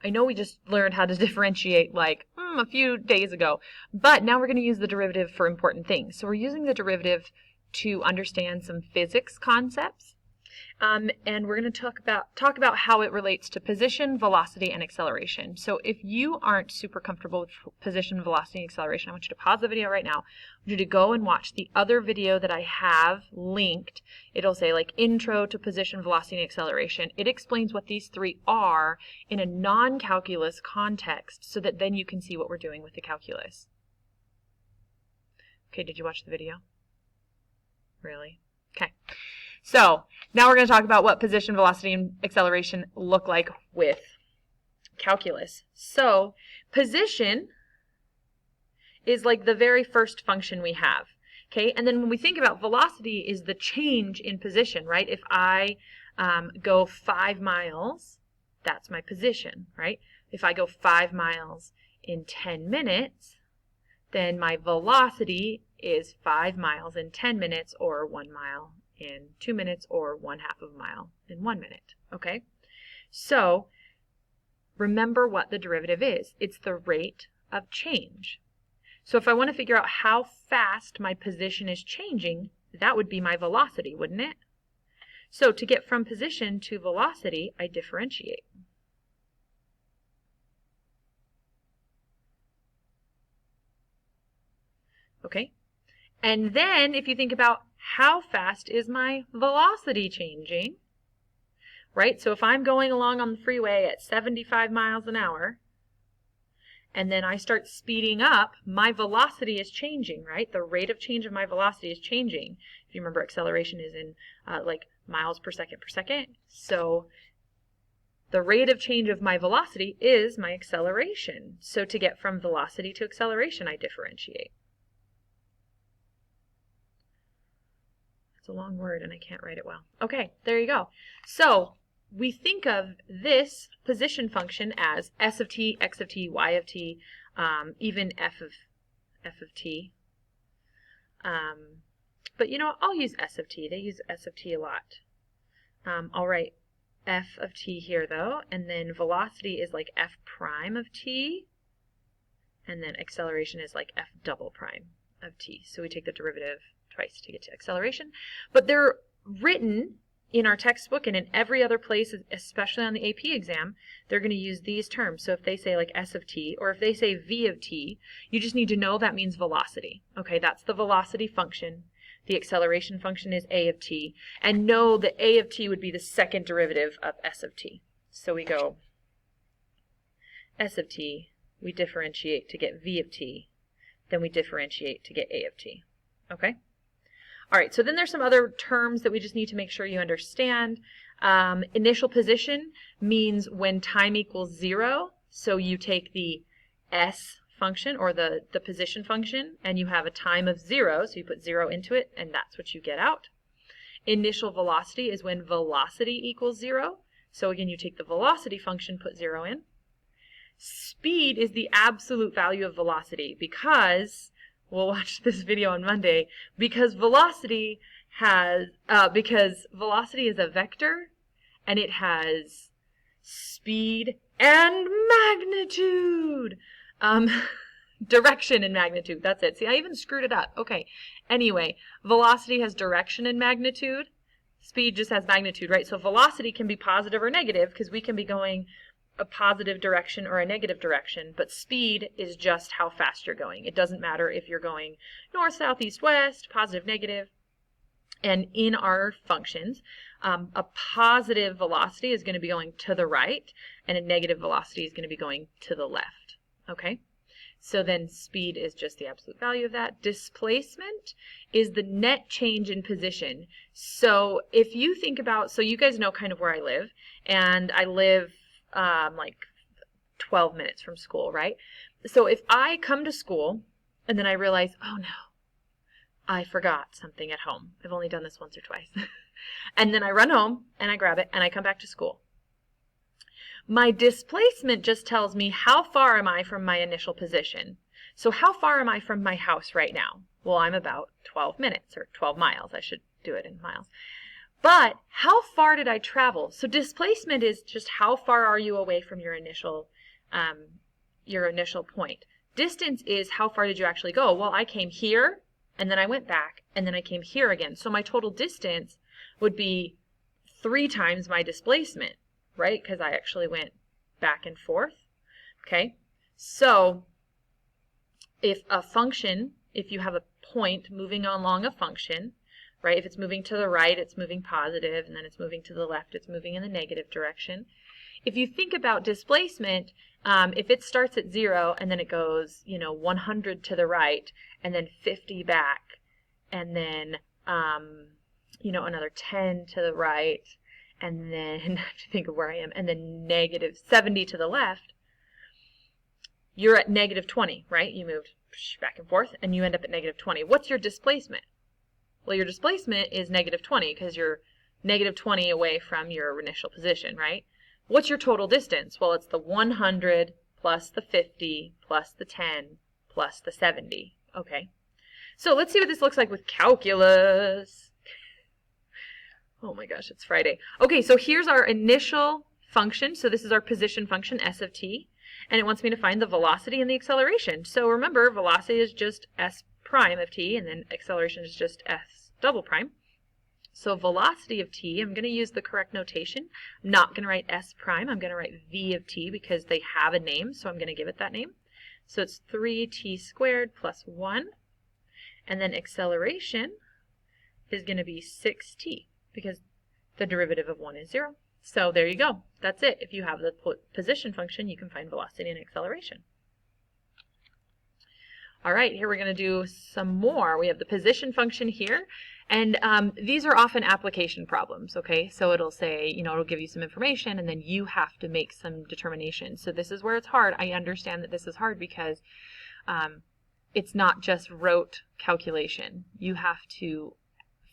I know we just learned how to differentiate like a few days ago, but now we're going to use the derivative for important things. So we're using the derivative to understand some physics concepts, and we're going to talk about how it relates to position, velocity, and acceleration. So if you aren't super comfortable with position, velocity, and acceleration, I want you to pause the video right now. I want you to go and watch the other video that I have linked. It'll say like intro to position, velocity, and acceleration. It explains what these three are in a non-calculus context so that then you can see what we're doing with the calculus. Okay, did you watch the video? Really? Okay. So now we're going to talk about what position, velocity, and acceleration look like with calculus. So position is like the very first function we have. Okay, and then when we think about velocity is the change in position, right? If I go 5 miles, that's my position, right? If I go 5 miles in 10 minutes, then my velocity is 5 miles in 10 minutes, or 1 mile in 2 minutes, or 1/2 of a mile in 1 minute, okay? So remember what the derivative is. It's the rate of change. So if I want to figure out how fast my position is changing, that would be my velocity, wouldn't it? So to get from position to velocity, I differentiate. Okay? And then if you think about how fast is my velocity changing, right? So if I'm going along on the freeway at 75 miles an hour, and then I start speeding up, my velocity is changing, right? The rate of change of my velocity is changing. If you remember, acceleration is in like miles per second. So the rate of change of my velocity is my acceleration. So to get from velocity to acceleration, I differentiate. It's a long word and I can't write it well. Okay, there you go. So we think of this position function as s of t, x of t, y of t, even f of t. But you know what? I'll use s of t. They use s of t a lot. I'll write f of t here though, and then velocity is like f prime of t, and then acceleration is like f double prime of t. So we take the derivative twice to get to acceleration. But they're written in our textbook and in every other place, especially on the AP exam, they're going to use these terms. So if they say like s of t, or if they say v of t, you just need to know that means velocity. Okay, that's the velocity function. The acceleration function is a of t. And know that a of t would be the second derivative of s of t. So we go s of t, we differentiate to get v of t, then we differentiate to get a of t. Okay? All right, so then there's some other terms that we just need to make sure you understand. Initial position means when time equals 0. So you take the s function, or the position function, and you have a time of 0. So you put 0 into it, and that's what you get out. Initial velocity is when velocity equals 0. So again, you take the velocity function, put 0 in. Speed is the absolute value of velocity, because we'll watch this video on Monday, because velocity is a vector, and it has speed and magnitude. Direction and magnitude, that's it. See, I even screwed it up. Okay, anyway, velocity has direction and magnitude. Speed just has magnitude, right? So velocity can be positive or negative, because we can be going a positive direction or a negative direction, but speed is just how fast you're going. It doesn't matter if you're going north, south, east, west, positive, negative. And in our functions, a positive velocity is going to be going to the right, and a negative velocity is going to be going to the left. Okay? So then speed is just the absolute value of that. Displacement is the net change in position. So if you think about, so you guys know kind of where I live, and I live like 12 minutes from school, right? So if I come to school and then I realize, oh no, I forgot something at home. I've only done this once or twice. And then I run home and I grab it and I come back to school. My displacement just tells me how far am I from my initial position. So how far am I from my house right now? Well, I'm about 12 minutes, or 12 miles. I should do it in miles. But how far did I travel? So displacement is just how far are you away from your initial point. Distance is how far did you actually go? Well, I came here, and then I went back, and then I came here again. So my total distance would be 3 times my displacement, right? Because I actually went back and forth. Okay, so if you have a point moving along a function, right, if it's moving to the right, it's moving positive, and then it's moving to the left, it's moving in the negative direction. If you think about displacement, if it starts at 0 and then it goes, 100 to the right and then 50 back and then, another 10 to the right and then, I have to think of where I am, and then negative 70 to the left, you're at negative 20, right? You moved back and forth and you end up at negative 20. What's your displacement? Well, your displacement is negative 20 because you're negative 20 away from your initial position, right? What's your total distance? Well, it's the 100 plus the 50 plus the 10 plus the 70. Okay. So let's see what this looks like with calculus. Oh my gosh, it's Friday. Okay, so here's our initial function. So this is our position function, s of t. And it wants me to find the velocity and the acceleration. So remember, velocity is just s prime of t, and then acceleration is just s double prime. So velocity of t, I'm going to use the correct notation. I'm not going to write s prime. I'm going to write v of t because they have a name, so I'm going to give it that name. So it's 3t squared plus 1. And then acceleration is going to be 6t because the derivative of 1 is 0. So there you go. That's it. If you have the position function, you can find velocity and acceleration. All right, here we're going to do some more. We have the position function here, and these are often application problems, okay? So it'll say, it'll give you some information, and then you have to make some determinations. So this is where it's hard. I understand that this is hard because it's not just rote calculation. You have to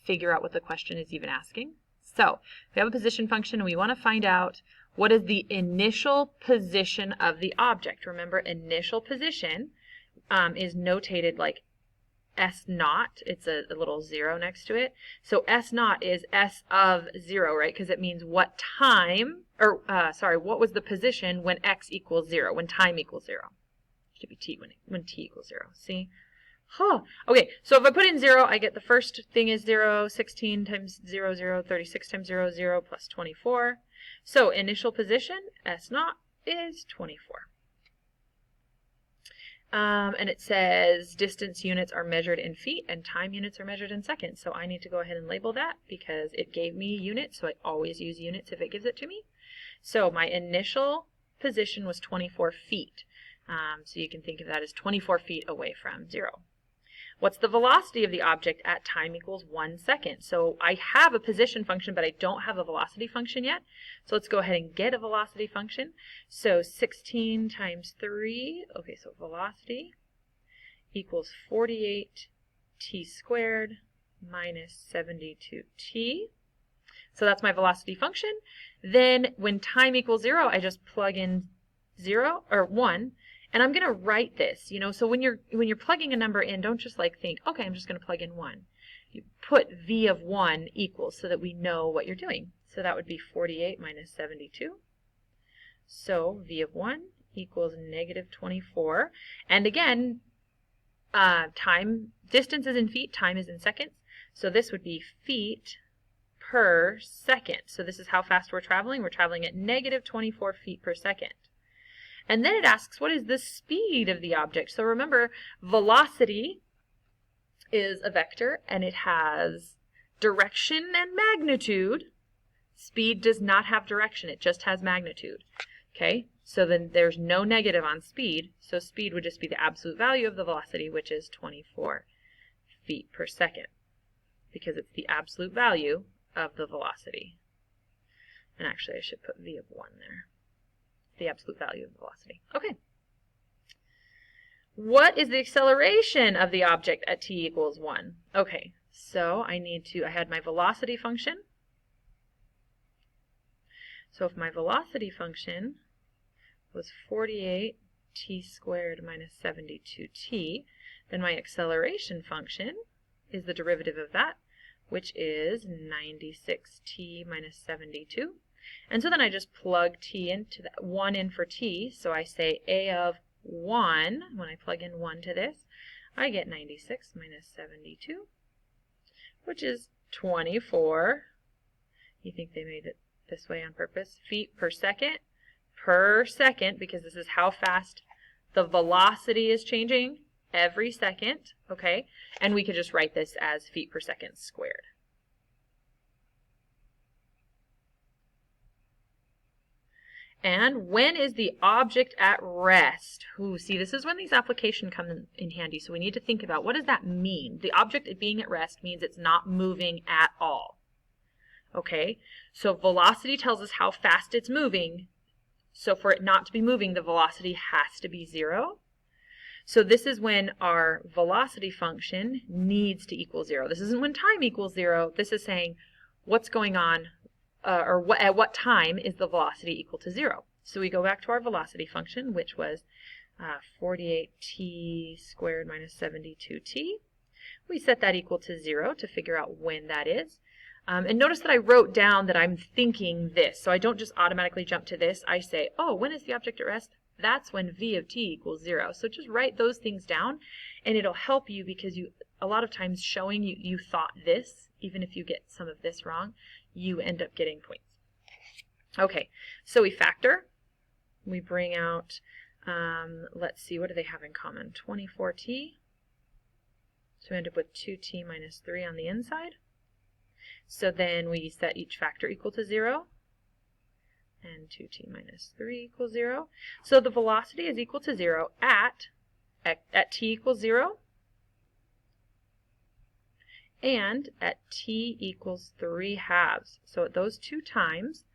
figure out what the question is even asking. So if we have a position function and we want to find out what is the initial position of the object. Remember, initial position is notated like S naught. It's a little 0 next to it. So S naught is S of 0, right? Because it means what time, or what was the position when x equals 0, when time equals 0. It should be t when t equals 0. See? Huh. Okay, so if I put in 0, I get the first thing is 0, 16 times 0, 0, 36 times 0, 0, plus 24. So initial position, S naught, is 24. And it says distance units are measured in feet and time units are measured in seconds. So I need to go ahead and label that because it gave me units, so I always use units if it gives it to me. So my initial position was 24 feet. So you can think of that as 24 feet away from 0. What's the velocity of the object at time equals 1 second? So I have a position function, but I don't have a velocity function yet. So let's go ahead and get a velocity function. So 16 times 3, okay, so velocity equals 48t squared minus 72t. So that's my velocity function. Then when time equals 0, I just plug in 0 or 1. And I'm going to write this, so when you're plugging a number in, don't just think, okay, I'm just going to plug in 1. You put v of 1 equals so that we know what you're doing. So that would be 48 minus 72. So v of 1 equals negative 24. And again, distance is in feet, time is in seconds. So this would be feet per second. So this is how fast we're traveling. We're traveling at negative 24 feet per second. And then it asks, what is the speed of the object? So remember, velocity is a vector, and it has direction and magnitude. Speed does not have direction. It just has magnitude. Okay? So then there's no negative on speed. So speed would just be the absolute value of the velocity, which is 24 feet per second, because it's the absolute value of the velocity. And actually, I should put v of 1 there. The absolute value of the velocity. Okay. What is the acceleration of the object at t equals 1? Okay, so I had my velocity function. So if my velocity function was 48t squared minus 72t, then my acceleration function is the derivative of that, which is 96t minus 72. And so then I just plug t into that 1 in for t. So I say a of 1, when I plug in 1 to this, I get 96 minus 72, which is 24. You think they made it this way on purpose? Feet per second, because this is how fast the velocity is changing every second, okay? And we could just write this as feet per second squared. And when is the object at rest? Ooh, see, this is when these applications come in handy, so we need to think about what does that mean? The object being at rest means it's not moving at all. Okay, so velocity tells us how fast it's moving. So for it not to be moving, the velocity has to be 0. So this is when our velocity function needs to equal 0. This isn't when time equals 0. This is saying what's going on, at what time is the velocity equal to 0. So we go back to our velocity function, which was 48t squared minus 72t. We set that equal to 0 to figure out when that is. And notice that I wrote down that I'm thinking this. So I don't just automatically jump to this. I say, oh, when is the object at rest? That's when v of t equals 0. So just write those things down, and it'll help you because a lot of times showing you thought this, even if you get some of this wrong, you end up getting points. Okay, so we factor. We bring out, let's see, what do they have in common? 24t. So we end up with 2t minus 3 on the inside. So then we set each factor equal to 0. And 2t minus 3 equals 0. So the velocity is equal to 0 at t equals 0 and at t equals 3/2. So at those two times,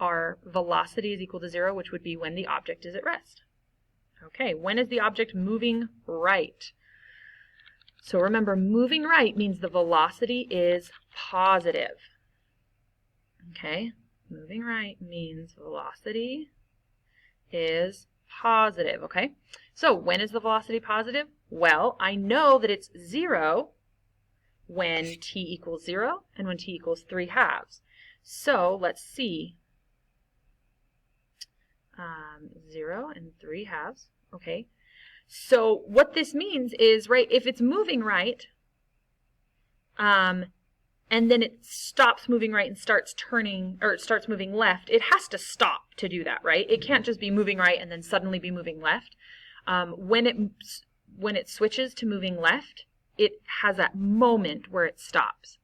our velocity is equal to 0, which would be when the object is at rest. Okay, when is the object moving right? So remember, moving right means the velocity is positive. Okay, moving right means velocity is positive, okay? So when is the velocity positive? Well, I know that it's 0 when t equals 0 and when t equals 3/2. So let's see. 0 and 3/2, okay? So what this means is, right, if it's moving right, and then it stops moving right and starts turning, or it starts moving left, it has to stop to do that, right? It can't just be moving right and then suddenly be moving left. When it switches to moving left, it has that moment where it stops.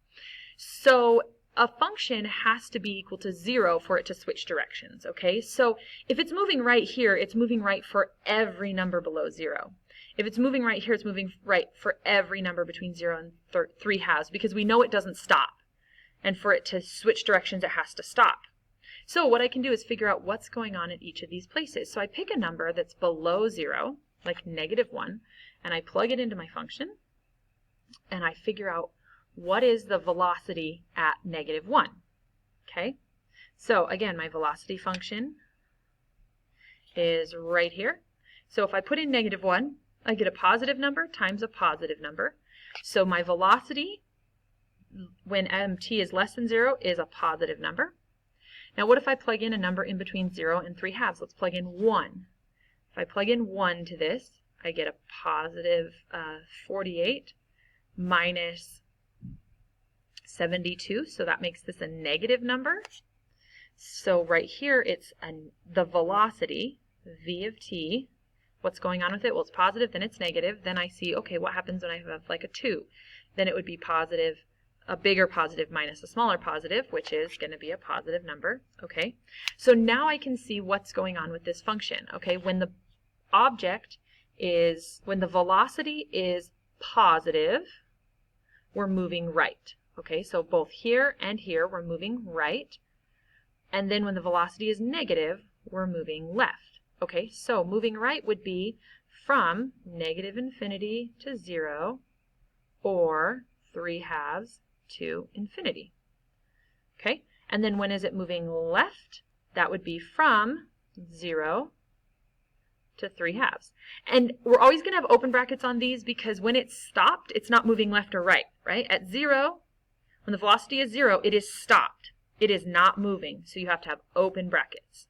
So a function has to be equal to 0 for it to switch directions, okay? So if it's moving right here, it's moving right for every number below 0. If it's moving right here, it's moving right for every number between 0 and 3/2 because we know it doesn't stop. And for it to switch directions, it has to stop. So what I can do is figure out what's going on at each of these places. So I pick a number that's below 0, like -1, and I plug it into my function, and I figure out what is the velocity at -1, okay? So again, my velocity function is right here. So if I put in -1, I get a positive number times a positive number. So my velocity when t is less than 0 is a positive number. Now what if I plug in a number in between 0 and 3/2? Let's plug in 1. If I plug in 1 to this, I get a positive 48 minus 72, so that makes this a negative number. So right here it's the velocity, v of t. What's going on with it? Well, it's positive, then it's negative. Then I see, okay, what happens when I have like a 2? Then it would be positive, a bigger positive minus a smaller positive, which is going to be a positive number, okay? So now I can see what's going on with this function, okay? When the velocity is positive, we're moving right. Okay, so both here and here we're moving right, and then when the velocity is negative, we're moving left. Okay, so moving right would be from -infinity to 0 or 3/2 to infinity. Okay, and then when is it moving left? That would be from 0 to 3/2. And we're always going to have open brackets on these because when it's stopped, it's not moving left or right, right? At 0, When the velocity is 0, it is stopped. It is not moving, so you have to have open brackets.